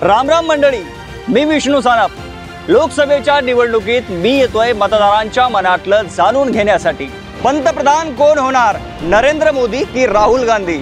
राम राम मंडळी, मी विष्णू सानप। लोकसभेच्या निवडणुकीत मी येतोय मतदारांच्या मनातलं जाणून घेण्यासाठी। पंतप्रधान कोण होणार, नरेंद्र मोदी की राहुल गांधी?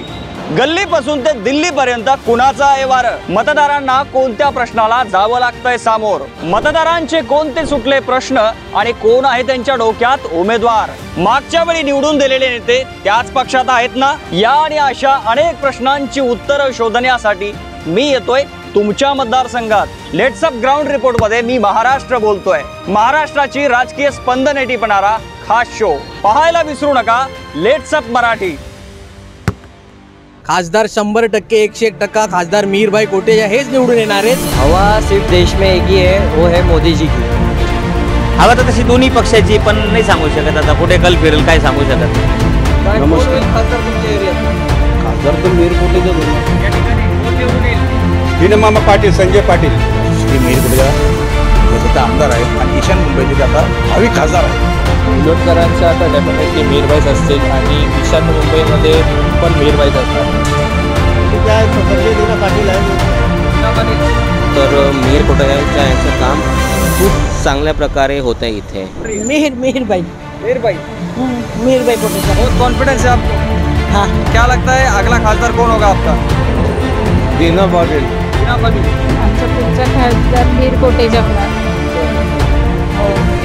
गल्लीपासून ते दिल्लीपर्यंत कुणाचा आहे वार? मतदारांना कोणत्या प्रश्नाला जावं लागतंय सामोर? मतदारांचे कोणते सुटले प्रश्न आणि कोण आहे त्यांच्या डोक्यात उमेदवार? मागच्या वेळी निवडून दिलेले नेते त्याच पक्षात आहेत ना? या आणि अशा अनेक प्रश्नांची उत्तरं शोधण्यासाठी मी येतोय तुमच्या मतदारसंघात। लेट्स अप ग्राउंड रिपोर्ट मध्ये मी महाराष्ट्र बोलतोय। महाराष्ट्राची राजकीय स्पंदन टिपणारा खास शो पाहायला विसरू नका, लेट्स अप मराठी। खासदार 100% 101% खासदार मिहिरभाई कोटेचा हेच निवडून येणार आहेत। हवा सिर्फ देश में एक ही है, वो है मोदी जी की। हवा तर तशी दोन्ही पक्षाची, पण नाही सांगू शकत आता कुठे कल फिरेल काय सांगू शकत। खासदार तर मिहिर कोटेचा मामा पाटील, संजय पाटील श्री मिहिर कोटेचा आमदार आहेत आणि ईशान मुंबईचे आता भावी खासदार आहेत। विरोधकांच्या आता डेफिनेटली मिहिरभाईच असतील आणि ईशान मुंबईमध्ये पण मिहिरभाईच असतात। तर मिहिर कोटेचा यांचं काम खूप चांगल्या प्रकारे होत आहे इथे। मिहिरभाई कोटेचा बहुत कॉन्फिडेंस है आपको? हाँ। क्या लगता है अगला खासदार कौन होगा आपका? दीना पाटील। आमचा पुढचा खासदार मिहिर कोटेचा होणार।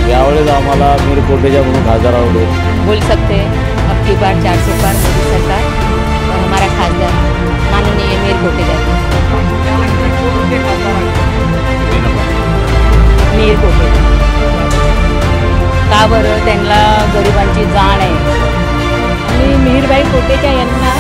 यावेळेस आम्हाला मिहिर कोटेचा म्हणून खासदार आवडेल। बोल सकते हैं अब की बार 400 पार मोदी सरकार और हमारा खासदार माननीय मिहिर कोटेचा। मिहिर कोटेचा का बरं? त्यांना गरिबांची जाण आहे आणि मिहिरभाई कोटेचा यांना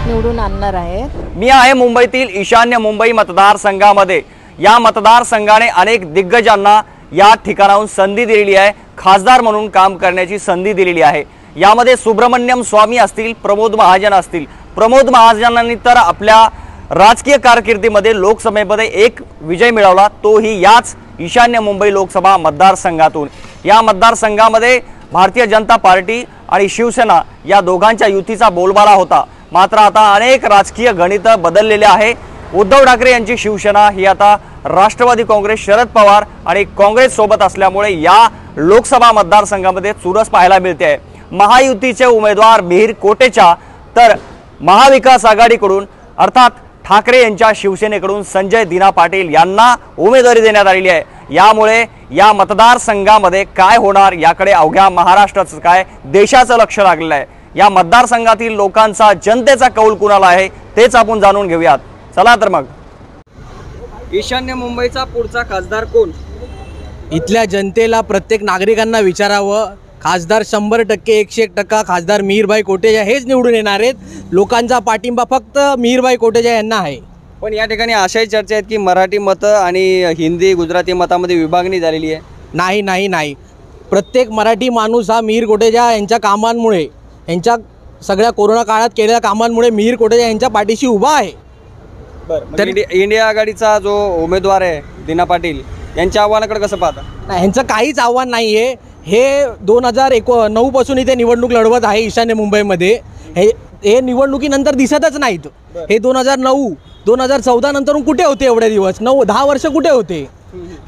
निवडून आणणार आहे। मी आहे मुंबईतील ईशान्य मुंबई मतदारसंघामध्ये। या मतदारसंघाने अनेक दिग्गजांना या ठिकाणाहून संधी दिलेली आहे, खासदार म्हणून काम करण्याची संधी दिलेली आहे। यामध्ये सुब्रमण्यम स्वामी असतील, प्रमोद महाजन असतील। प्रमोद महाजनांनी तर आपल्या राजकीय कारकिर्दीमध्ये लोकसभेमध्ये एक विजय मिळवला, तोही याच ईशान्य मुंबई लोकसभा मतदारसंघातून। या मतदारसंघामध्ये भारतीय जनता पार्टी आणि शिवसेना या दोघांच्या युतीचा बोलबाला होता। मात्र आता अनेक राजकीय गणित बदललेले आहे। उद्धव ठाकरे यांची शिवसेना ही आता राष्ट्रवादी काँग्रेस, शरद पवार आणि काँग्रेस सोबत असल्यामुळे या लोकसभा मतदारसंघामध्ये चुरस पाहायला मिळते आहे। महायुतीचे उमेदवार मिहिर कोटेचा तर महाविकास आघाडीकडून अर्थात ठाकरे यांच्या शिवसेनेकडून संजय दीना पाटील यांना उमेदवारी देण्यात आलेली आहे। यामुळे या मतदारसंघामध्ये काय होणार याकडे अवघ्या महाराष्ट्राचं काय देशाचं लक्ष लागलेलं आहे। या मतदारसंघातील लोकांचा, जनतेचा कौल कुणाला आहे तेच आपण जाणून घेऊयात। चला तर मग, ईशान्य मुंबईचा पुढचा खासदार कोण? इथल्या जनतेला, प्रत्येक नागरिकांना विचारावं। खासदार 100% 101% खासदार मिहिरभाई कोटेचा हेच निवडून येणार आहेत। लोकांचा पाठिंबा फक्त मिहिरभाई कोटेचा यांना आहे। पण या ठिकाणी अशाही चर्चा आहेत की मराठी मतं आणि हिंदी, गुजराती मतामध्ये विभागणी झालेली आहे। नाही, प्रत्येक मराठी माणूस हा मिहिर कोटेचा यांच्या कामांमुळे, यांच्या सगळ्या कोरोना काळात केलेल्या कामांमुळे मिहिर कोटेचा यांच्या पाठीशी उभा आहे। तर इंडिया आघाडीचा जो उमेदवार आहे दीना पाटील यांच्या आव्हानाकडे कसं पाहता? नाही, यांचं काहीच आव्हान नाही आहे। हे 2009 पासून इथे निवडणूक लढवत आहे ईशान्य मुंबईमध्ये। हे निवडणुकीनंतर दिसतच नाहीत। हे 2009, 2014 नंतर कुठे होते एवढे दिवस? 9-10 वर्ष कुठे होते?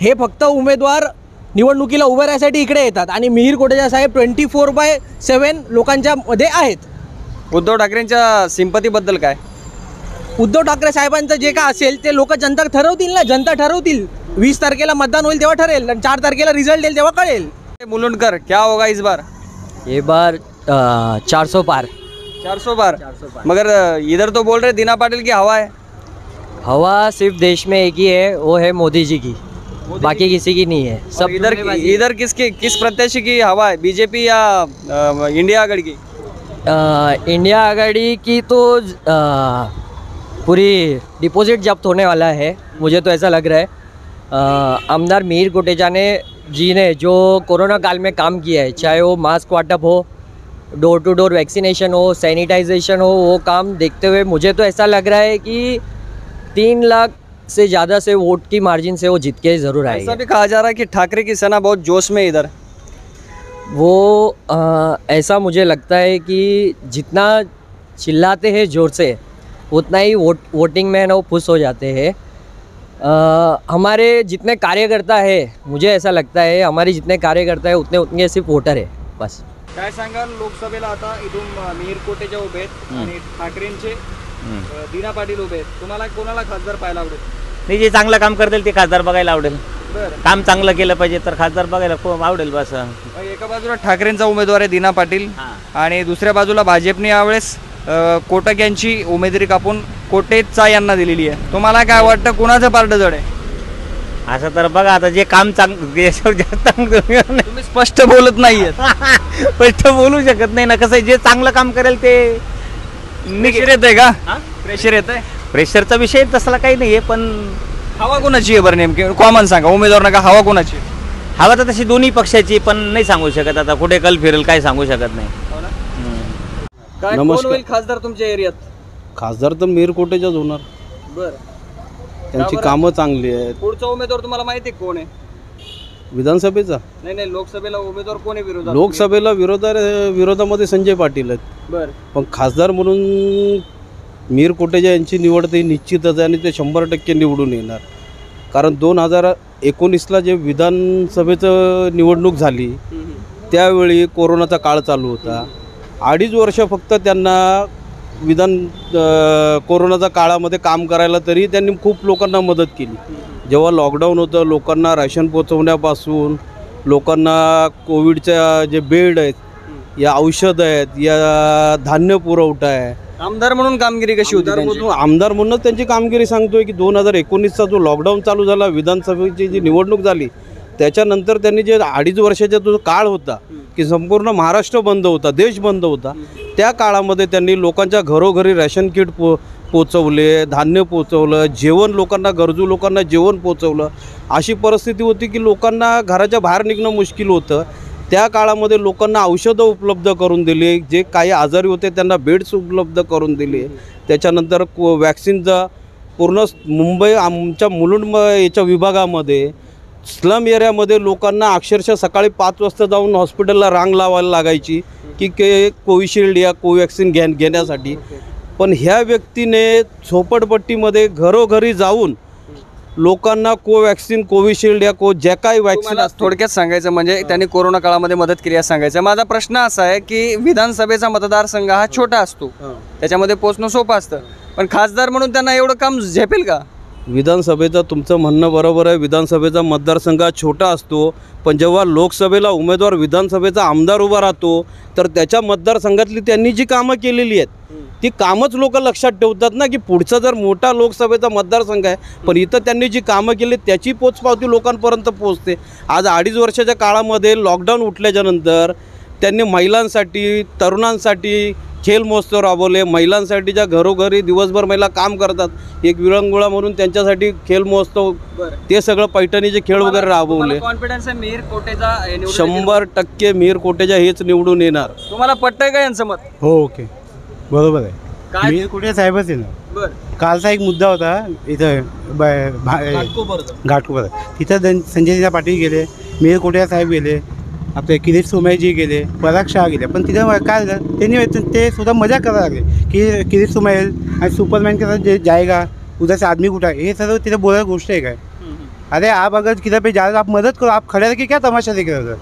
हे फक्त उमेदवार निवडणुकीला उभे राहण्यासाठी इकडे येतात आणि मिहिर कोटेचा साहेब 24/7 लोकांच्या मध्ये आहेत। उद्धव ठाकरेंच्या सिंपतीबद्दल काय? उद्धव ठाकरे साहेबांचं जे काय असेल ते लोक जनता ठरवतील ना, जनता ठरवतील। 20 तारखेला मतदान होईल तेव्हा ठरेल आणि 4 तारखेला रिझल्ट येईल तेव्हा कळेल। मुलुंडकर, क्या होगा इस बार? ये बार 400 पार। 400 पार। मगर इधर तो बोल रहे दीना पाटिल की हवा है। हवा सिर्फ देश में एक ही है, वो है मोदी जी की, बाकी किसी की नहीं है। सब इधर किस प्रत्याशी की हवा है, बीजेपी या इंडिया आघाड़ी की? इंडिया आघाड़ी की तो पूरी डिपॉजिट जब्त होने वाला है, मुझे तो ऐसा लग रहा है। आमदार मिहिर कोटेचा जी ने जो कोरोना काल में काम किया है, चाहे वो मास्क वाटप हो, डोर टू डोर वैक्सीनेशन हो, सैनिटाइजेशन हो, वो काम देखते हुए मुझे तो ऐसा लग रहा है कि 3 लाख से ज़्यादा से वोट की मार्जिन से वो जीत के ज़रूर आएगा। ऐसा भी कहा जा रहा है कि ठाकरे की सेना बहुत जोश में इधर। वो ऐसा मुझे लगता है कि जितना चिल्लाते हैं ज़ोर से उतना ही वोटिंग में ना वो खुश हो जाते हैं। हमारे जितने कार्यकर्ता है, मुझे ऐसा लगता है हमारे जितने कार्यकर्ता है उतने उतने सिर्फ वोटर है बस. काय सांगाल, लोकसभेला आता इथून मिहीर कोटेच्या उभे आहेत आणि ठाकरेंचे दीना पाटील उभे आहेत. तुम्हाला कोणाला खासदार पाहायला आवडेल? नाही, जे चांगलं काम करतील ते खासदार बघायला आवडेल. बरं. काम चांगलं केलं पाहिजे तर खासदार बघायला खूप आवडेल बस. एका बाजूला ठाकरेंचा उमेदवार आहे दीना पाटील आणि दुसऱ्या बाजूला भाजपने यावेळेस कोटक यांची उमेदवारी कापून कोटेचा यांना दिलेली आहे. तुम्हाला काय वाटतं, कुणाचं पारडं जड आहे? असं तर बघा, आता जे काम याच्यावर जास्त तुम्ही स्पष्ट बोलत नाहीये. स्पष्ट बोलू शकत नाही ना. कसं आहे, जे चांगलं काम करेल ते प्रेशर येत आहे का? प्रेशर येत आहे. प्रेशरचा विषय तसला काही नाहीये, पण हवा कोणाची आहे बरं नेमकी? कॉमन सांगा, उमेदवार नका, हवा कोणाची? हवा तर तशी दोन्ही पक्षाची, पण नाही सांगू शकत. आता कुठे कल फिरेल काय सांगू शकत नाही. काय कोण होईल खासदार तुमच्या एरियात? खासदार तर मिहीर कोटेचाच होणार. बरं. त्यांची कामं चांगली आहेत. पुढचा उमेदवार तुम्हाला माहिती आहे कोण आहे? विधानसभेचा नाही, लोकसभेला उमेदवार कोण आहे विरोधात? लोकसभेला विरोधामध्ये संजय पाटील आहेत. बरं. पण खासदार म्हणून मिहीर कोटेचा यांची निवड ते निश्चितच आहे आणि ते 100% निवडून येणार. कारण 2019ला जे विधानसभेचं निवडणूक झाली त्यावेळी कोरोनाचा काळ चालू होता. 2.5 वर्ष फक्त त्यांना कोरोनाच्या काळामध्ये काम करायला, तरी त्यांनी खूप लोकांना मदत केली. जेव्हा लॉकडाऊन होतं, लोकांना राशन पोचवण्यापासून, लोकांना कोविडच्या जे बेड आहेत, या औषध आहेत, या धान्य पुरवठा आहे. आमदार म्हणून कामगिरी कशी होती? आमदार म्हणून त्यांची कामगिरी सांगतोय की 2019चा जो लॉकडाऊन चालू झाला, विधानसभेची जी निवडणूक झाली, त्याच्यानंतर त्यांनी जे 2.5 वर्षाचा जो काळ होता की संपूर्ण महाराष्ट्र बंद होता, देश बंद होता, त्या काळामध्ये त्यांनी लोकांच्या घरोघरी रॅशन किट पोचवले, धान्य पोचवलं, जेवण लोकांना, गरजू लोकांना जेवण पोचवलं. अशी परिस्थिती होती की लोकांना घराच्या बाहेर निघणं मुश्किल होतं. त्या काळामध्ये लोकांना औषधं उपलब्ध करून दिली, जे काही आजारी होते त्यांना बेड्स उपलब्ध करून दिले. त्याच्यानंतर वॅक्सिनचा पूर्ण मुंबई, आमच्या मुलुंड याच्या विभागामध्ये स्लम एरियामध्ये लोकांना अक्षरशः सकाळी 5 वाजता जाऊन हॉस्पिटलला रांग लावायला लागायची की कोविशिल्ड या कोवॅक्सिन घेण्यासाठी. पण ह्या व्यक्तीने झोपडपट्टीमध्ये घरोघरी जाऊन लोकांना कोवॅक्सिन, कोविशिल्ड या ज्या काही वॅक्सिन, थोडक्यात सांगायचं म्हणजे त्यांनी कोरोना काळामध्ये मदत केली असं सांगायचं. माझा प्रश्न असा आहे की विधानसभेचा मतदारसंघ हा छोटा असतो, त्याच्यामध्ये पोहोचणं सोपं असतं, पण खासदार म्हणून त्यांना एवढं काम झेपेल का? विधानसभेचं तुमचं म्हणणं बरोबर आहे. विधानसभेचा मतदारसंघ छोटा असतो, पण जेव्हा लोकसभेला उमेदवार विधानसभेचा आमदार उभा राहतो तर त्याच्या मतदारसंघातली त्यांनी जी कामं केलेली आहेत ती कामच लोक लक्षात ठेवतात ना, की पुढचा जर मोठा लोकसभेचा मतदारसंघ आहे पण इथं त्यांनी जी कामं केली त्याची पोचपावती लोकांपर्यंत पोचते. आज 2.5 वर्षाच्या काळामध्ये लॉकडाऊन उठल्याच्यानंतर त्यांनी महिलांसाठी, तरुणांसाठी खेल महोत्सव राबवले. महिलांसाठीच्या घरोघरी दिवसभर महिला काम करतात, एक विरंगुळा म्हणून त्यांच्यासाठी खेल महोत्सव, ते सगळं पैठणीचे खेळ वगैरे राबवले. कॉन्फिडन्स आहे मिहीर कोटेचा 100% मिहीर कोटेचा हेच निवडून येणार. तुम्हाला पटतंय का यांचं मत? हो, ओके, बरोबर आहे. मिहीर कोटे साहेबच येणार. कालचा एक मुद्दा होता इथं घाटकोपर, तिथं संजय पाटील गेले, मिहीर कोटे साहेब गेले, आपले किरीट सोमय्याजी गेले, पराग शाह गेले, पण तिथं काय झालं त्यांनी ते सुद्धा मजा करायला लागले की किरीट सोमय्या आणि सुपरमॅन के साथ जे जाएगा उधर से आदमी कुठं आहे, हे सर्व तिथं बोलायला गोष्ट आहे काय? अरे आप अगर किधर पे जा रहे आप मदद करो, आप खड़े रह के क्या तमाशा देख रहे हो?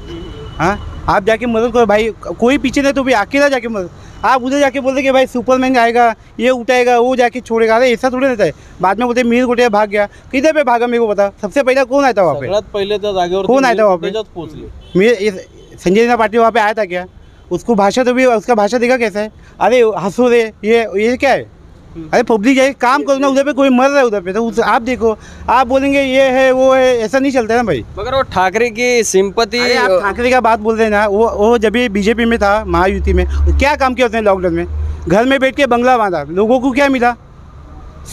हाँ, आप जाके मदद करो भाई, कोई पीछे नहीं तो भी अकेला जाके मदद. आप उधर जाके बोलते कि भाई सुपरमैन आएगा, ये उठाएगा, वो जाके छोड़ेगा. अरे ऐसा थोड़ी रहता है. बाद में बोलते मिहीर कोटे भाग गया. किधर पे भागा मेरे को बता. सबसे पहले कौन आया था वहाँ पे? सगळ्यात पहिले त्या जागेवर कौन आया था वहाँ पे? पोहोचले. संजय पाटिल वहाँ पे आया था क्या? उसको भाषा तो भी, उसका भाषा देखा कैसा है? अरे हंसो रे, ये क्या है? अरे पब्लिक है, काम करो ना. उधर पे कोई मर रहा है उधर पे, तो आप देखो, आप बोलेंगे ये है वो है, ऐसा नहीं चलता है ना भाई. मगर वो ठाकरे की सिंपति, आप ठाकरे का बात बोल रहे हैं ना, वो जब ये बीजेपी में था, महायुति में, क्या काम किया उसने लॉकडाउन में? घर में बैठ के बंगला बांधा, लोगों को क्या मिला?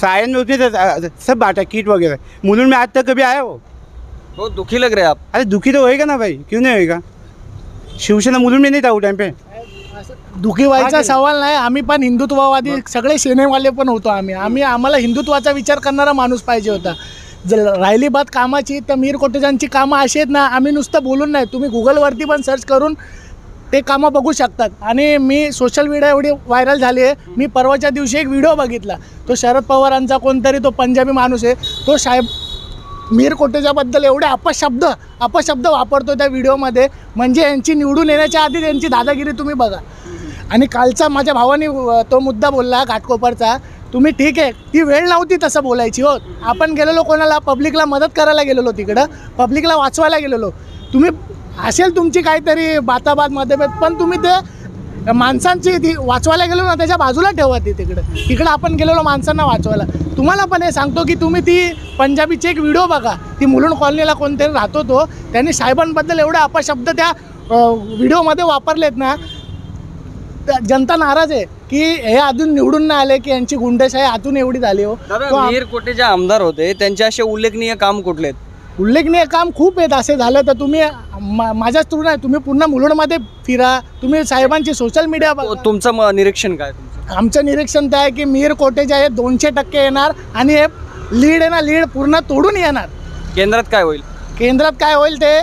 सायन में उसने सब बांटा, किट वगैरह. मुलुंड में आज तक कभी आया वो? बहुत दुखी लग रहे हैं आप. अरे दुखी तो होएगा ना भाई, क्यों नहीं होएगा? शिवसेना मुलुंड में नहीं था वो टाइम पे. दुखी व्हायचा सवाल नाही. आम्ही पण हिंदुत्ववादी, सगळे सेनेवाले पण होतो. आम्हाला हिंदुत्वाचा विचार करणारा माणूस पाहिजे होता. जर राहिली बात कामाची, तर मिहीर कोटेचांची कामं अशी आहेत ना, आम्ही नुसतं बोलून नाही, तुम्ही गुगलवरती पण सर्च करून ते कामं बघू शकतात. आणि मी सोशल मीडिया एवढी व्हायरल झाली आहे, मी परवाच्या दिवशी एक व्हिडिओ बघितला, तो शरद पवारांचा कोणतरी तो पंजाबी माणूस आहे, तो साहेब मीर कोटेच्याबद्दल एवढे अपशब्द वापरतो त्या व्हिडिओमध्ये, म्हणजे यांची निवडून येण्याच्या आधी त्यांची दादागिरी तुम्ही बघा. आणि कालचा माझ्या भावाने तो मुद्दा बोलला घाटकोपरचा, तुम्ही ठीक आहे, ती वेळ नव्हती तसं बोलायची हो. आपण गेलेलो कोणाला, पब्लिकला मदत करायला गेलेलो, तिकडं पब्लिकला वाचवायला गेलेलो. तुम्ही असेल तुमची काहीतरी बाताबात मतभेद, पण तुम्ही ते माणसांची ती वाचवायला गेलो ना, त्याच्या बाजूला ठेवा. ती तिकडं आपण गेलेलो माणसांना वाचवायला. तुम्हाला पण हे सांगतो की तुम्ही ती पंजाबीची एक व्हिडिओ बघा, ती मुलुंड कॉलनीला कोणतरी राहतो तो, त्यांनी साहेबांबद्दल एवढे अपशब्द त्या व्हिडिओमध्ये वापरलेत ना, जनता नाराज आहे की हे अजून निवडून नाही आले, की यांची गुंडशाही आतून एवढी झाली हो. मीर कोटे जे आमदार होते त्यांचे असे उल्लेखनीय काम कुठले आहेत? उल्लेखनीय काम खूप आहेत. असे झालं तर तुम्ही माझ्याच थ्रू नाही, तुम्ही पूर्ण मुलुंडमध्ये फिरा, तुम्ही साहेबांची सोशल मीडिया बघा. तुमचं निरीक्षण काय? आमचं निरीक्षण ते आहे की मीर कोटे जे आहे 200% येणार आणि हे लीड आहे ना, लीड पूर्ण तोडून येणार. केंद्रात काय होईल? केंद्रात काय होईल ते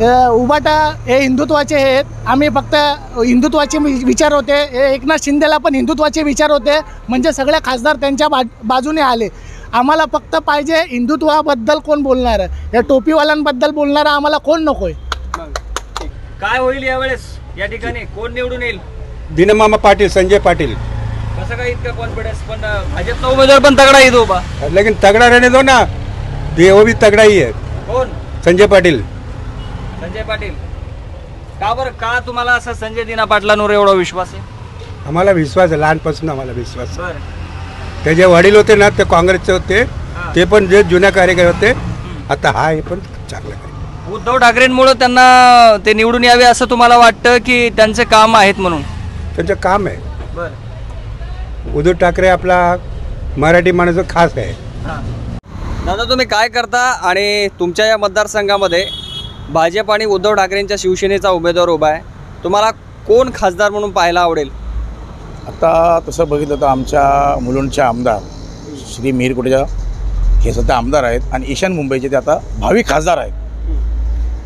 उबाटा हे हिंदुत्वाचे आहेत. आम्ही फक्त हिंदुत्वाचे विचार होते, एकनाथ शिंदेला पण हिंदुत्वाचे विचार होते, म्हणजे सगळे खासदार त्यांच्या बाजूने आले. आम्हाला फक्त पाहिजे हिंदुत्वाबद्दल कोण बोलणार, या टोपीवाल्यांबद्दल बोलणारा आम्हाला कोण नकोय. काय होईल यावेळेस या ठिकाणी, कोण निवडून येईल? दिनमामा पाटील, संजय पाटील. कसं काय इतका कॉन्फिडन्स? पण भाजपचा उमेदवार पण तगडा आहे तो बा. लेकिन तगड़ा रहने दो ना, वो भी तगड़ा ही है. कोण? संजय पाटील. संजय पाटील. का बरं, का तुम्हाला असं संजय दिना पाटलांवर एवढा विश्वास आहे? आम्हाला विश्वास आहे, लहानपासून आम्हाला विश्वास आहे. बरं. ते जे वडील होते ना, ते काँग्रेसचे होते, ते पण जे जुन्या कार्यकर्ते होते. आता हा हे पण चांगलं आहे. उद्धव ठाकरेंमुळे त्यांना ते निवडून यावे असं तुम्हाला वाटतं की त्यांचे काम आहेत म्हणून? त्यांचं काम आहे. बरं. उद्धव ठाकरे आपला मराठी माणूस खास आहे. दादा, तुम्ही काय करता आणि तुमच्या या मतदारसंघामध्ये भाजप आणि उद्धव ठाकरेंच्या शिवसेनेचा उमेदवार उभा आहे, तुम्हाला कोण खासदार म्हणून पाहायला आवडेल? आता तसं बघितलं तर आमच्या मुलुंडचे आमदार श्री मीर कोटेचा हे सध्या आमदार आहेत आणि ईशान मुंबईचे ते आता भावी खासदार आहेत.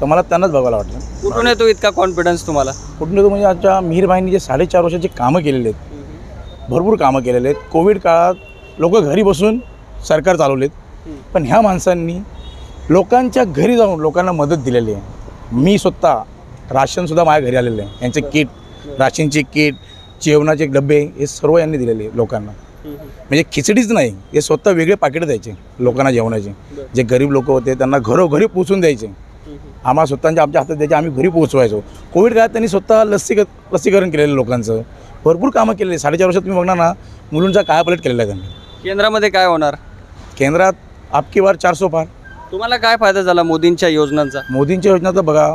तर मला त्यांनाच बघायला वाटलं. कुठून येतो इतका कॉन्फिडन्स तुम्हाला? कुठून येतो म्हणजे आमच्या मीरबाईंनी जे 4.5 वर्षाची कामं केलेले आहेत, भरपूर कामं केलेले आहेत. कोविड काळात लोक घरी बसून सरकार चालवलेत, पण ह्या माणसांनी लोकांच्या घरी जाऊन लोकांना मदत दिलेली आहे. मी स्वतः राशनसुद्धा माझ्या घरी आलेलं आहे. यांचे किट, राशनचे किट, जेवणाचे डबे हे सर्व यांनी दिलेले लोकांना. म्हणजे खिचडीच नाही, हे स्वतः वेगळे पाकिट द्यायचे लोकांना जेवणाचे. जे गरीब लोक होते त्यांना घरोघरी पोचून द्यायचे. आम्हाला स्वतःच्या आमच्या हातात द्यायचे, आम्ही घरी पोहोचवायचो. कोविड काळात त्यांनी स्वतः लसीकरण केलेलं लोकांचं, भरपूर कामं केलेली. 4.5 वर्षात तुम्ही बघणार ना, मुलुंडचा कायापालट केलेला आहे त्यांनी. केंद्रामध्ये काय होणार? केंद्रात आपकी बार 400 पार. तुम्हाला काय फायदा झाला मोदींच्या योजनांचा? मोदींच्या योजनाचा बघा,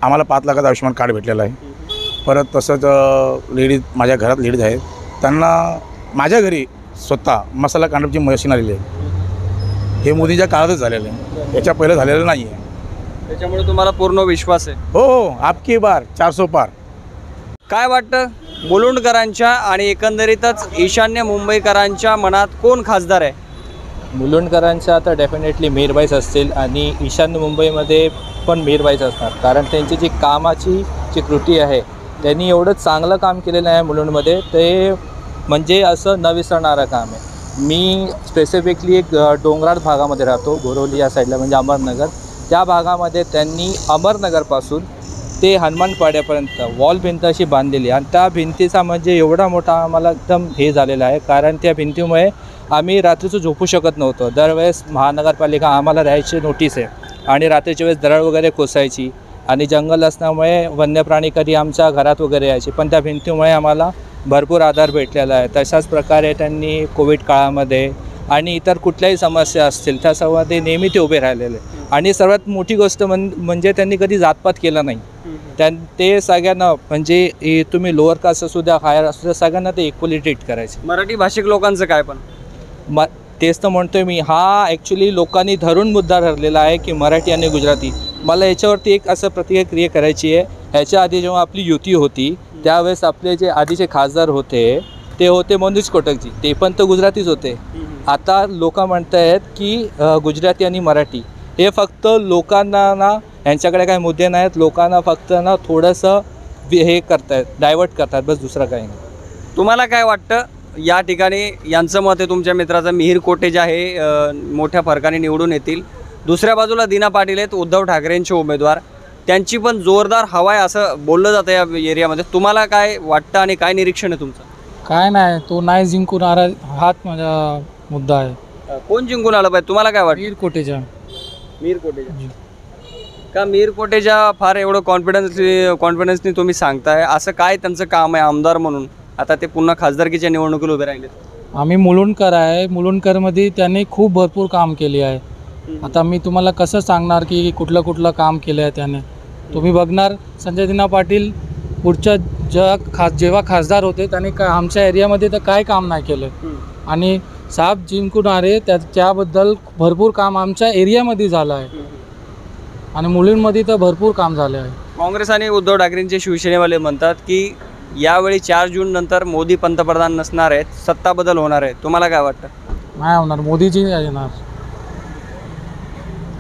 आम्हाला 5 लाखाचं आयुष्यमान कार्ड भेटलेलं आहे. परत तसंच लेडीज, माझ्या घरात लेडीज आहेत, त्यांना माझ्या घरी स्वतः मसाला कांडपची मशीन आलेली आहे. हे मोदींच्या काळातच झालेलं आहे, याच्या पहिलं झालेलं नाही आहे. त्याच्यामुळे तुम्हाला पूर्ण विश्वास आहे? हो, आपकी बार 400 पार. काय वाटतं मुलुंडकरांच्या आणि एकंदरीतच ईशान्य मुंबईकरांच्या मनात कोण खासदार आहे? मुलुंडकरांच्या आता डेफिनेटली मीरबाईच असतील आणि ईशान्य मुंबईमध्ये पण मीरबाईच असणार, कारण त्यांची जी कामाची जी कृती आहे, त्यांनी एवढं चांगलं काम केलेलं आहे मुलुंडमध्ये, ते म्हणजे असं न विसरणारं काम आहे. मी स्पेसिफिकली एक डोंगराळ भागामध्ये राहतो, बोरवली या साईडला, म्हणजे अमरनगर. त्या भागामध्ये त्यांनी अमरनगरपासून ते हनुमानपाड्यापर्यंत वॉल भिंत अशी बांधलेली, आणि त्या भिंतीचा म्हणजे एवढा मोठा आम्हाला एकदम हे झालेला आहे, कारण त्या भिंतीमुळे आम्ही रात्रीचं झोपू शकत नव्हतो. दरवेळेस महानगरपालिका आम्हाला द्यायची नोटीस आहे, आणि रात्रीच्या वेळेस दरड वगैरे कोसायची, आणि जंगल असल्यामुळे वन्य प्राणी कधी आमच्या घरात वगैरे यायचे, पण त्या भिंतीमुळे आम्हाला भरपूर आधार भेटलेला आहे. तशाच प्रकारे त्यांनी कोविड काळामध्ये आणि इतर कुठल्याही समस्या असतील त्या सर्व ते नेहमी ते उभे राहिलेले. आणि सर्वात मोठी गोष्ट म्हणजे त्यांनी कधी जातपात केला नाही. ते सगळ्यांना, म्हणजे तुम्ही लोअर कास्ट असू द्या, हायर असू द्या, सगळ्यांना ते इक्वली ट्रीट करायचे. मराठी भाषिक लोकांचं काय? पण तेच तर म्हणतोय मी, हा ॲक्च्युली लोकांनी धरून मुद्दा ठरलेला आहे की मराठी आणि गुजराती. मला याच्यावरती एक असं प्रतिक्रिया करायची आहे. ह्याच्या आधी जेव्हा आपली युती होती त्यावेळेस आपले जे आधीचे खासदार होते ते होते मनोज कोटकजी, ते पण तर गुजरातीच होते. आता लोक म्हणत आहेत की गुजराती आणि मराठी हे फक्त लोकांना ना, यांच्याकडे काही मुद्दे नाहीत, लोकांना फक्त ना थोडंसं हे करतायत, डायवर्ट करतात, बस दुसरं काही नाही. तुम्हाला काय वाटतं या ठिकाणी? यांचं मत आहे, तुमच्या मित्राचं, मिहीर कोटे जे आहे मोठ्या फरकाने निवडून येतील. दुसऱ्या बाजूला दीना पाटील आहेत, उद्धव ठाकरेंचे उमेदवार, त्यांची पण जोरदार हवा आहे असं बोललं जातं या एरियामध्ये. तुम्हाला काय वाटतं आणि काय निरीक्षण आहे तुमचं? काय नाही, तो नाही जिंकून आला हाच माझा मुद्दा आहे. कोण जिंकून आलं पाहिजे तुम्हाला काय वाटतं? मीर कोटेचा. का मीर कोटेचा फार एवढं कॉन्फिडन्सनी तुम्ही सांगताय? असं काय त्यांचं काम आहे आमदार म्हणून? आता ते पुन्हा खासदारकीच्या निवडणुकीला उभे राहिले. आम्ही मुलुंडकर आहे, मुलुंडकरमध्ये त्यांनी खूप भरपूर काम केले आहे. आता मी तुम्हाला कसं सांगणार की कुठलं काम केलं आहे त्याने? तुम्ही बघणार संजय दीना पाटील पुढच्या जेव्हा खासदार होते त्यांनी आमच्या एरियामध्ये तर काय काम नाही केलं. आणि साहेब जिंकून आले त्याबद्दल भरपूर काम आमच्या एरियामध्ये झालं आहे आणि मुलींमध्ये तर भरपूर काम झाले आहे. काँग्रेस आणि उद्धव ठाकरेंचे शिवसेनेवाले म्हणतात की यावेळी 4 जून नंतर मोदी पंतप्रधान नसणार आहेत, सत्ता बदल होणार आहे. तुम्हाला काय वाटतं? नाही होणार, मोदीजी येणार.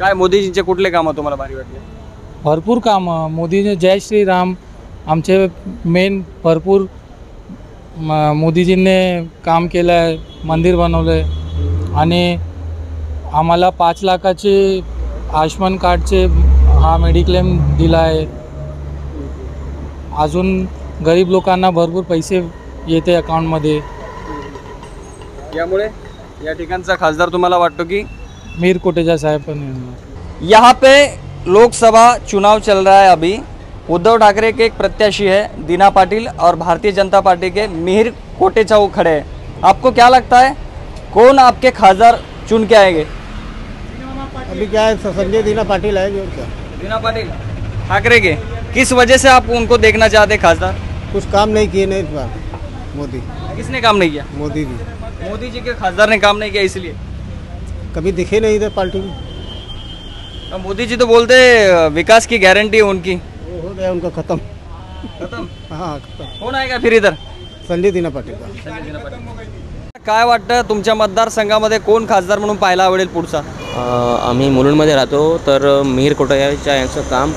काय मोदीजींचे कुठले कामं तुम्हाला भारी वाटले? भरपूर कामं मोदीने, जय श्रीराम आमचे मेन भरपूर मोदीजींनी काम केलं आहे, मंदिर बनवलं आहे आणि आम्हाला 5 लाखाचे आयुष्मान कार्डचे हा मेडिक्लेम दिला आहे. अजून गरीब लोकांना भरपूर पैसे येते अकाउंटमध्ये. यामुळे या ठिकाणचा खासदार तुम्हाला वाटतो की मीर कोटेचा साहेब पण येणार? यहाँ पे लोकसभा चुनाव चल रहा है अभी. उद्धव ठाकरे के एक प्रत्याशी है दीना पाटिल और भारतीय जनता पार्टी के मिहिर कोटेचा वो खड़े हैं. आपको क्या लगता है कौन आपके खासदार चुन के आएंगे? अभी क्या है, संजय दीना पाटिल है जो क्या दीना पाटिल ठाकरे के. किस वजह से आप उनको देखना चाहते हैं खासदार? कुछ काम नहीं किए नहीं इस बार मोदी. किसने काम नहीं किया? मोदी जी. मोदी जी के खासदार ने काम नहीं किया इसलिए कभी दिखे नहीं इधर पार्टी में. तो मोदी जी तो बोलते विकास की गारंटी है उनकी. वो हो गया उनका खत्म. हाँ खत्म. कौन आएगा फिर इधर? संजय दीना पाटिल का. काय वाटतं तुमच्या मतदारसंघामध्ये कोण खासदार म्हणून पाहायला आवडेल पुढचा? आम्ही मुलुंडमध्ये राहतो तर मिहिर कोटेचा यांचं काम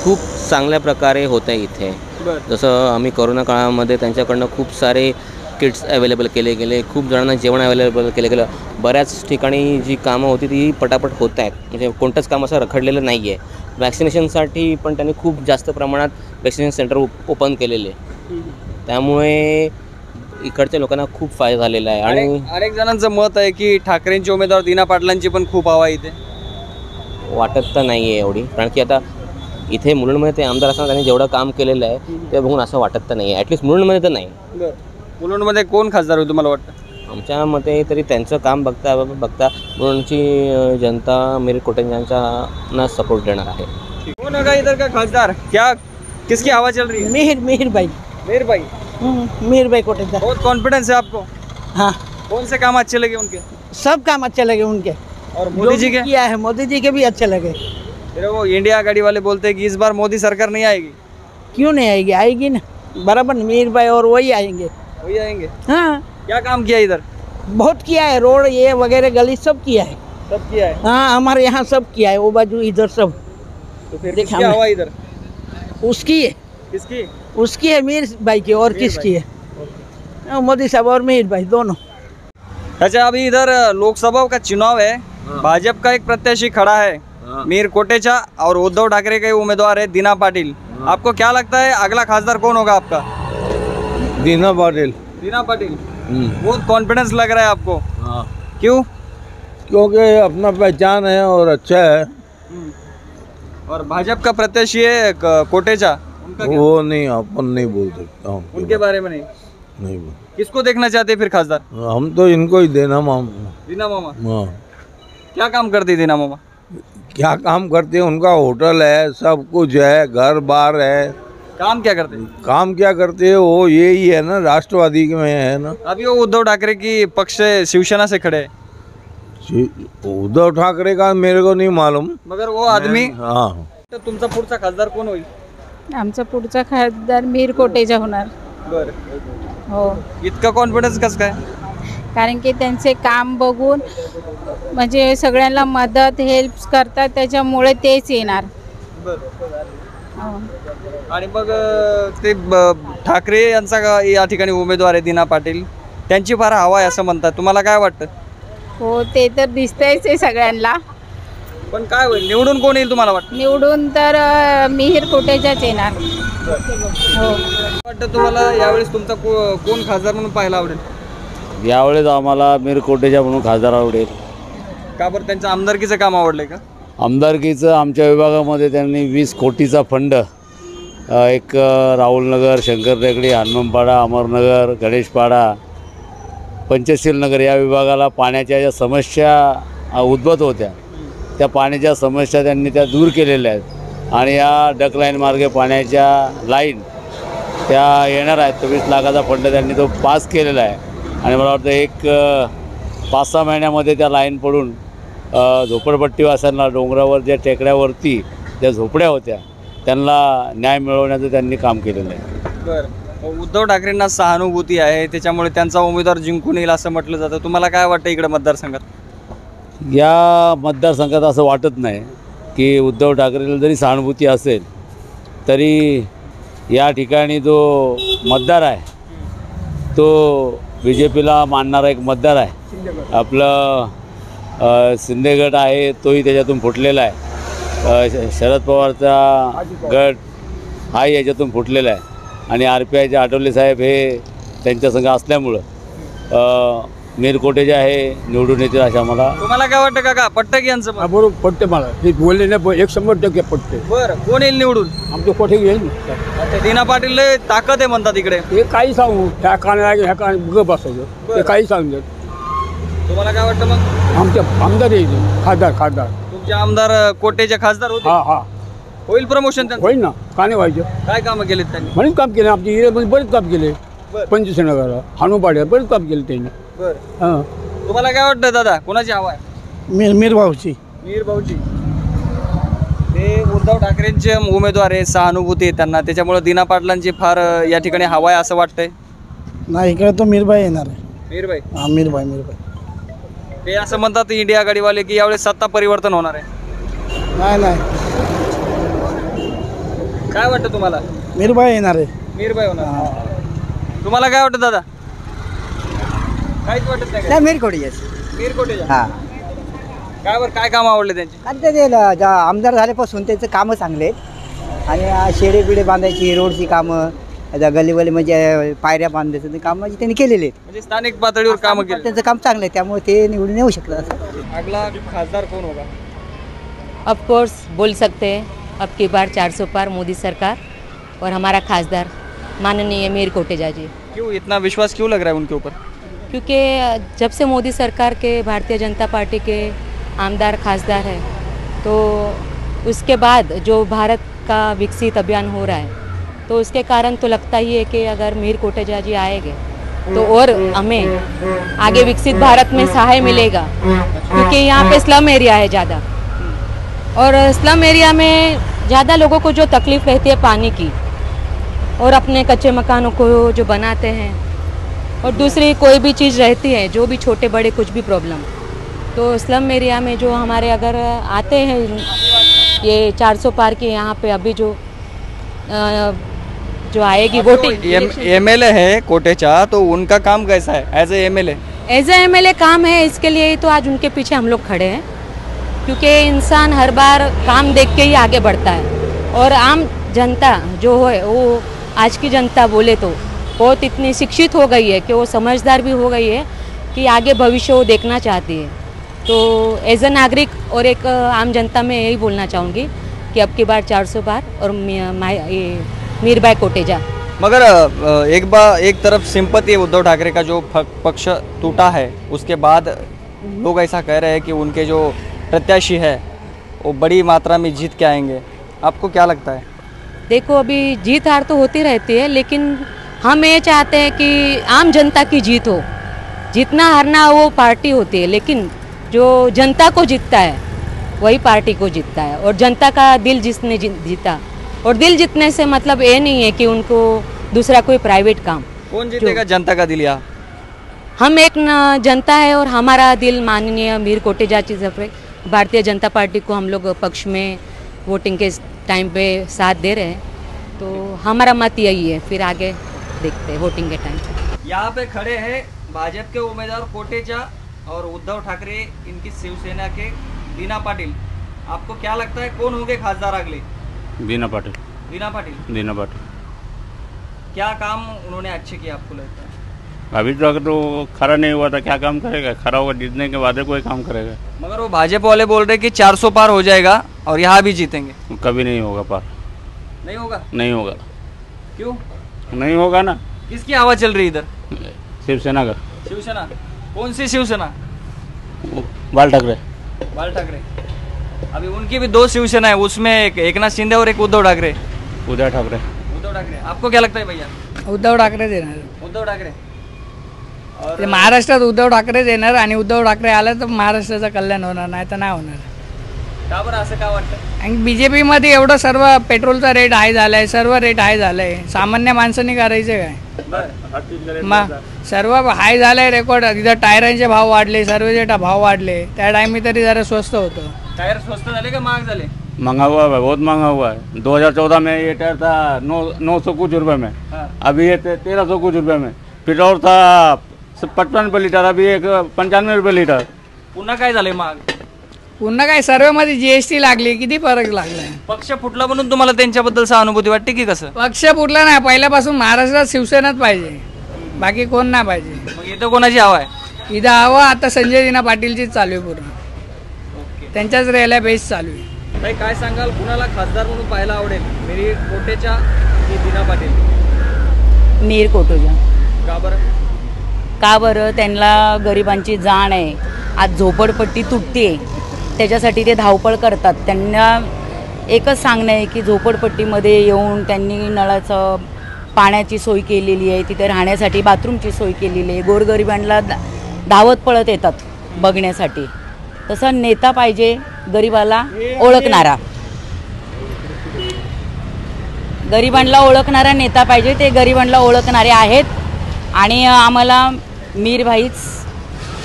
खूप चांगल्या प्रकारे होतं आहे इथे. जसं आम्ही कोरोना काळामध्ये त्यांच्याकडनं खूप सारे किट्स अवेलेबल केले गेले, खूप जणांना जेवण अवेलेबल केलं गेलं. बऱ्याच ठिकाणी जी कामं होती ती पटापट होत आहेत, म्हणजे कोणतंच काम असं रखडलेलं नाही आहे. वॅक्सिनेशनसाठी पण त्यांनी खूप जास्त प्रमाणात वॅक्सिनेशन सेंटर ओपन केलेले, त्यामुळे इकडच्या लोकांना खूप फायदा झालेला आहे. आणि अनेक जणांचं मत आहे की ठाकरेंचे उमेदवार दीना पाटलांची पण खूप हवा इथे. वाटत तर नाही आहे एवढी, कारण की आता इथे मुलुंडमध्ये ते आमदार असताना त्यांनी जेवढं काम केलेलं आहे ते बघून असं वाटत तर नाही आहे. ॲटलिस्ट मुलुंडमध्ये तर नाही. मुलुंडमध्ये कोण खासदार होईल तुम्हाला वाटतं? आमच्या मते तरी त्यांचं काम बघता मुलुंडची जनता मीर कोटेचांना सपोर्ट देणार आहे. कौन होगा इधर का खासदार? क्या किसकी हवा चल रही है? मिहिर भाई. मीर भाई कोटेचा. बहुत कॉन्फिडेंस है आपको? हाँ. कौन से काम अच्छे लगे उनके? सब काम अच्छे लगे उनके. और मोदी जी के? किया है मोदी जी के भी अच्छे लगे. फिर वो इंडिया आघाड़ी वाले बोलते हैं कि इस बार मोदी सरकार नहीं आएगी. क्यों नहीं आएगी? आएगी ना बराबर. मीर भाई और वही आएंगे. वही आएंगे. हाँ. क्या काम किया इधर? बहुत किया है, रोड ये वगैरह गली सब किया है. सब किया है. हाँ हमारे यहाँ सब किया है, वो बाजू इधर सब. तो फिर किसकी हवा इधर? उसकी है. किसकी? उसकी है मीर भाई की. और किसकी है? मोदी साहब और मीर भाई दोनों. अच्छा, अभी इधर लोकसभा का चुनाव है. भाजपा का एक प्रत्याशी खड़ा है मीर कोटेचा और उद्धव ठाकरे के उम्मीदवार है दीना पाटिल. आपको क्या लगता है अगला खासदार कौन होगा आपका? दीना पाटिल. दीना पाटिल. बहुत कॉन्फिडेंस लग रहा है आपको. क्यों? क्योंकि अपना पहचान है और अच्छा है. और भाजपा का प्रत्याशी है कोटेचा, उनका क्या? वो नहीं, अपन नहीं बोल सकता हूँ उनके बारे में नहीं बोल. किसको देखना चाहते हैं फिर खासदार? हम तो इनको ही देना दीना मामा. हाँ. क्या काम करती है दीना मामा? क्या काम करते हैं? उनका होटल है, सब कुछ है, घर बार है. काम क्या करते हैं? काम क्या करते हैं वो यही है ना, राष्ट्रवादी में है ना. अभी वो उद्धव ठाकरे की पक्ष से शिवसेना से खड़े हैं. उद्धव ठाकरे का मेरे को नहीं मालूम, मगर वो आदमी. हाँ. तर तुमचा पुढचा खासदार कोण होईल? आमचा पुढचा खासदार मीर कोटेचा होणार. बर. हो. इतका कॉन्फिडन्स कसं काय? कारण की त्यांचे काम बघून म्हणजे सगळ्यांना मदत हेल्प करतात, त्याच्यामुळे तेच येणार. हो. आणि मग ते ठाकरे यांचा या ठिकाणी उमेदवार आहे दीना पाटील, त्यांची फार हवा आहे असं म्हणतात. तुम्हाला काय वाटतं? हो, ते तर दिसतंयच आहे सगळ्यांना. पण काय होईल, निवडून कोण येईल तुम्हाला वाटतं? निवडून तर मिहीर कोटेचाच येणार. हो. वाटतं तुम्हाला यावेळेस तुमचा कोण खासदार म्हणून पाहायला आवडेल? यावेळेस आम्हाला मीर कोटेचा म्हणून खासदार आवडेल. का बरं, त्यांचं आमदारकीचं काम आवडलंय का? आमदारकीचं आमच्या विभागामध्ये त्यांनी 20 कोटीचा फंड एक राहुलनगर, शंकर टेकडी, हनुमानपाडा, अमरनगर, गणेशपाडा, पंचशील नगर या विभागाला पाण्याच्या ज्या समस्या उद्भवत होत्या त्या पाण्याच्या समस्या त्यांनी त्या दूर केलेल्या आहेत. आणि या डक लाईन मार्गे पाण्याच्या लाईन त्या येणार आहेत. 20 लाखाचा फंड त्यांनी तो पास केलेला आहे. आणि मला वाटतं एक 5-6 महिन्यामध्ये त्या लाईन पडून झोपडपट्टीवासियांना डोंगरावर ज्या टेकड्यावरती ज्या झोपड्या होत्या त्यांना न्याय मिळवण्याचं त्यांनी काम केलेलं आहे. बरं, उद्धव ठाकरेंना सहानुभूती आहे त्याच्यामुळे त्यांचा उमेदवार जिंकून येईल असं म्हटलं जातं. तुम्हाला काय वाटतं इकडे मतदारसंघात? या मतदारसंघात असं वाटत नाही की उद्धव ठाकरेला जरी सहानुभूती असेल तरी या ठिकाणी जो मतदार आहे तो BJPला मानणारा एक मतदार आहे. आपलं शिंदे गट आहे तोही त्याच्यातून फुटलेला आहे. शरद पवारचा गट हाही याच्यातून फुटलेला आहे. आणि RPIचे आठवले साहेब हे त्यांच्या संघ असल्यामुळं मीर कोटेचा आहे निवडून येतील अशा मला. तुम्हाला काय वाटतं काका, पटतं की यांचं? बरोबर पटते मला, हे बोलले ना 100% पटते. बरं, कोण येईल निवडून? आमचं कोठे येईल दीना पाटील ताकद आहे म्हणतात इकडे. हे काही सांगू, ह्या काना ग बसायचं, ते काही सांगतात. तुम्हाला काय वाटतं मग? आमच्या आमदार येईल, खासदार तुमचे आमदार कोटेचे खासदार होते? हा होईल प्रमोशन त्यांचं? होईल ना, का नाही व्हायचं? काय कामं केलेत त्यांनी? म्हणून काम केलं आमच्या एरियामध्ये, बरेच काम केले. पंचशील नगरला, हनुमानपाड्यात बरेच काम केलं त्यांनी. बरं, तुम्हाला काय वाटतं दादा, कोणाची हवा आहे? मीर भाऊची. मीर भाऊची. ते उद्धव ठाकरेंचे उमेदवार आहे, सहानुभूती आहे त्यांना, त्याच्यामुळे दीना पाटलांची फार या ठिकाणी हवा आहे असं वाटतंय. नाही, इकडे तो मीरबाई येणार आहे. मीरबाई? हां, मीरबाई. ते असं म्हणतात इंडिया आघाडीवाले की यावेळेस सत्ता परिवर्तन होणार आहे. नाही, काय वाटतं तुम्हाला? मीरबाई येणार आहे. मीरबाई होणार. तुम्हाला काय वाटतं दादा? काहीच वाटत नाही? मीर कोटेच. मीर कोटेचा. हां. काय बरं, काय काम आवडले त्यांची? आता ते आमदार झाल्यापासून त्यांचं कामं चांगले आहेत. आणि शेडे बिडे बांधायची, रोडची कामं, गलीवली म्हणजे पायऱ्या बांधायचं ते कामं त्यांनी केलेले आहेत. म्हणजे स्थानिक पातळीवर कामं केली. त्यांचं काम चांगलं आहे, त्यामुळे ते निवडून येऊ शकतात. अगला खासदार कौन होगा? ऑफ कोर्स बोल सकते हैं, अब की बार 400 पार मोदी सरकार और हमारा खासदार माननीय मीर कोटेचा जी. क्यों इतना विश्वास क्यों लग रहा है उनके ऊपर? क्योंकि जब से मोदी सरकार के भारतीय जनता पार्टी के आमदार खासदार है तो उसके बाद जो भारत का विकसित अभियान हो रहा है तो उसके कारण तो लगता ही है कि अगर मीर कोटेचा जी आएंगे तो और हमें आगे विकसित भारत में सहाय मिलेगा. क्योंकि यहाँ पे स्लम एरिया है ज़्यादा और स्लम एरिया में ज़्यादा लोगों को जो तकलीफ़ रहती है पानी की और अपने कच्चे मकानों को जो बनाते हैं और दूसरी कोई भी चीज़ रहती है जो भी छोटे बड़े कुछ भी प्रॉब्लम तो स्लम एरिया में जो हमारे अगर आते हैं ये 400 पार के यहाँ पे अभी जो आएगी वोटिंग. MLA है कोटेचा, तो उनका काम कैसा है as a MLA? As a MLA काम है, इसके लिए ही तो आज उनके पीछे हम लोग खड़े हैं. क्योंकि इंसान हर बार काम देख के ही आगे बढ़ता है और आम जनता जो है वो आज की जनता बोले तो बहुत इतनी शिक्षित हो गई है कि वो समझदार भी हो गई है कि आगे भविष्य वो देखना चाहती है. तो एज ए नागरिक और एक आम जनता में यही बोलना चाहूँगी कि अब की बार 400 पार और मीरबाई कोटेचा. मगर एक तरफ सिंपति उद्धव ठाकरे का जो पक्ष टूटा है उसके बाद लोग ऐसा कह रहे हैं कि उनके जो प्रत्याशी है वो बड़ी मात्रा में जीत के आएंगे. आपको क्या लगता है? देखो अभी जीत हार तो होती रहती है लेकिन हम ये चाहते हैं कि आम जनता की जीत हो. जीतना हारना वो पार्टी होती है लेकिन जो जनता को जीतता है वही पार्टी को जीतता है. और जनता का दिल जिसने जीता और दिल जीतने से मतलब ये नहीं है कि उनको दूसरा कोई प्राइवेट काम. कौन जीतेगा जनता का दिल? यहाँ हम एक जनता है और हमारा दिल माननीय मीर कोटेचा जी भारतीय जनता पार्टी को हम लोग पक्ष में वोटिंग के टाइम पे साथ दे रहे हैं. तो हमारा मत यही है, फिर आगे देखते हैं वोटिंग के टाइम पे. यहाँ पे खड़े हैं भाजपा के उम्मीदवार कोटेचा और उद्धव ठाकरे इनकी शिवसेना के दीना पाटिल. आपको क्या लगता है कौन होंगे खासदार अगले? दीना पाटिल। दीना पाटिल। दीना पाटिल क्या काम उन्होंने अच्छे किए आपको लगता है? अभी तक तो खरा नहीं हुआ था, क्या काम करेगा? खरा होगा जीतने के बाद कोई काम करेगा। मगर वो भाजपा वाले बोल रहे कि 400 पार हो जाएगा और यहाँ भी जीतेंगे। कभी नहीं होगा पार। नहीं होगा? नहीं होगा। क्यों नहीं होगा ना। किसकी हवा चल रही इधर? शिवसेना का। शिवसेना? कौन सी शिवसेना? बाल ठाकरे। बाल ठाकरे। अभी उनकी भी 2 शिवसेना है, उसमें एक एकनाथ शिंदे और एक उद्धव ठाकरे। उद्धव ठाकरे। उद्धव ठाकरे। आपको क्या लगता है भैया? उद्धव ठाकरे येणार। उद्धव ठाकरे ते महाराष्ट्रात उद्धव ठाकरेच येणार आणि उद्धव ठाकरे आला तर महाराष्ट्राचं कल्याण होणार, नाही तर नाही होणार. का बरं असं का वाटतं? आणि बीजेपी मध्ये एवढं सर्व पेट्रोलचा रेट हाय झालाय, सर्व रेट हाय झालाय, सामान्य माणसांनी करायचं काय? मग सर्व हाय झालंय रेकॉर्ड. इथं टायरांचे भाव वाढले, सर्वचे भाव वाढले. त्या टाइमी तरी जरा स्वस्त होतं. टायर स्वस्त झाले का महाग झाले? महंगा हुआ है, बहुत महंगा हुआ है। 2014 में ये टायर था 900 कुछ रुपये में, अभी ये 1300 कुछ रुपये में। पेट्रोल था 55 रुपये लीटर, अभी 95 रुपये लीटर। पुन्हा काय झाले महाग? पुन्हा काय सर्वमध्ये जीएसटी लागली, किती फरक लागलाय. पक्ष फुटला म्हणून तुम्हाला त्यांच्याबद्दल सहानुभूती वाटते की कसं? पक्ष फुटला नाही, पहिल्यापासून महाराष्ट्रात शिवसेनाच पाहिजे, बाकी कोण नाही पाहिजे. मग इथं कोणाची हवा आहे? इथं हवा आता संजय दिना पाटीलचीच चालू आहे पूर्ण. त्यांच्याच रेल्या बेस चालू आहे. ताई काय सांगाल, कुणाला खासदार म्हणून पाहायला आवडेल? मिहीर कोटेचा की दीना पाटील? मिहीर कोटेचा. का बरं? का बरं? त्यांना गरिबांची जाण आहे. आज झोपडपट्टी तुटते, त्याच्यासाठी ते धावपळ करतात. त्यांना एकच सांगणं आहे की झोपडपट्टीमध्ये येऊन त्यांनी नळाचं पाण्याची सोय केलेली आहे, तिथे राहण्यासाठी बाथरूमची सोय केलेली आहे. गोरगरिबांना धावत पळत येतात बघण्यासाठी. तसा नेता पाहिजे, गरिबाला ओळखणारा. गरिबांना ओळखणारा नेता पाहिजे. ते गरिबांना ओळखणारे आहेत आणि आम्हाला मिहीर भाईच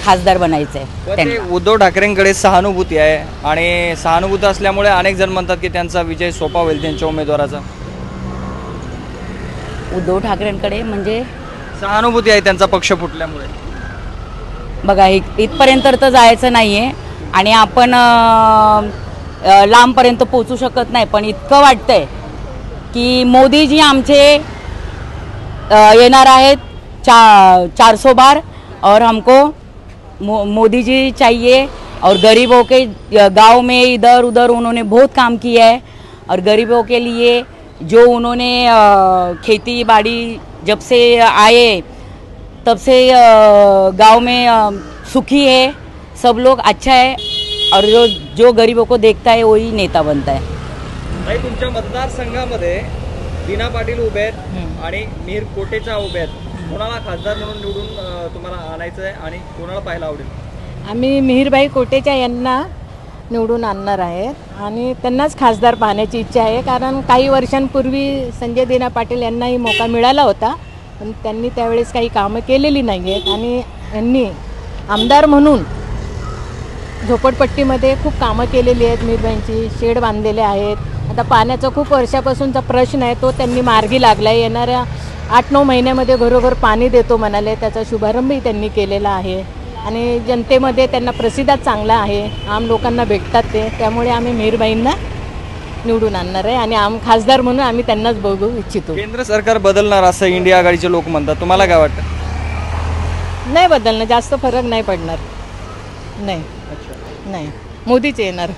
खासदार बनायचं आहे. उद्धव ठाकरेंकडे सहानुभूती आहे आणि सहानुभूती असल्यामुळे अनेक जण म्हणतात की त्यांचा विजय सोपा होईल त्यांच्या उमेदवाराचा. उद्धव ठाकरेंकडे म्हणजे सहानुभूती आहे त्यांचा पक्ष फुटल्यामुळे. बघा इथपर्यंत तर जायचं नाही आहे आणि आपण लांबपर्यंत पोचू शकत नाही, पण इतकं वाटतंय की मोदीजी आमचे येणार आहेत 400 बार और हमको मोदी जी चाहिए. और गरीबों के गांव में इधर उधर उन्होंने बहुत काम किया है और गरीबों के लिए जो उन्होंने खेती बाड़ी जब से आए तब से गांव में सुखी है, सब लोग अच्छा है और जो गरीबों को देखता है वही नेता बनता है. नाही, तुमच्या मतदारसंघामध्ये दीना पाटील उभे आहेत आणि मिहीर कोटेचा उभे आहेत. कोणाला खासदार म्हणून निवडून तुम्हाला आणायचं आहे आणि कोणाला पाहायला आवडेल? आम्ही मिहीरबाई कोटेचा यांना निवडून आणणार आहेत आणि त्यांनाच खासदार पाहण्याची इच्छा आहे. कारण काही वर्षांपूर्वी संजय दिना पाटील यांनाही मौका मिळाला होता, पण त्यांनी त्यावेळेस काही कामं केलेली नाही आहेत आणि यांनी आमदार म्हणून झोपडपट्टीमध्ये खूप कामं केलेली आहेत. मिहीरबाईंची शेड बांधलेले आहेत. आता पाण्याचा खूप वर्षापासूनचा प्रश्न आहे, तो त्यांनी मार्गी लागला आहे. येणाऱ्या 8-9 महिन्यामध्ये घरोघर पाणी देतो म्हणाले, त्याचा शुभारंभही त्यांनी केलेला आहे आणि जनतेमध्ये त्यांना प्रसिद्धात चांगला आहे. आम लोकांना भेटतात ते, त्यामुळे आम्ही मिहीरबाईंना निवडून आणणार आहे आणि खासदार म्हणून आम्ही त्यांनाच बघू इच्छितो. केंद्र सरकार बदलणार असं इंडिया आघाडीचे लोक म्हणतात, तुम्हाला काय वाटतं? नाही बदलणार, जास्त फरक नाही पडणार. नाही नाही, मोदीच येणार.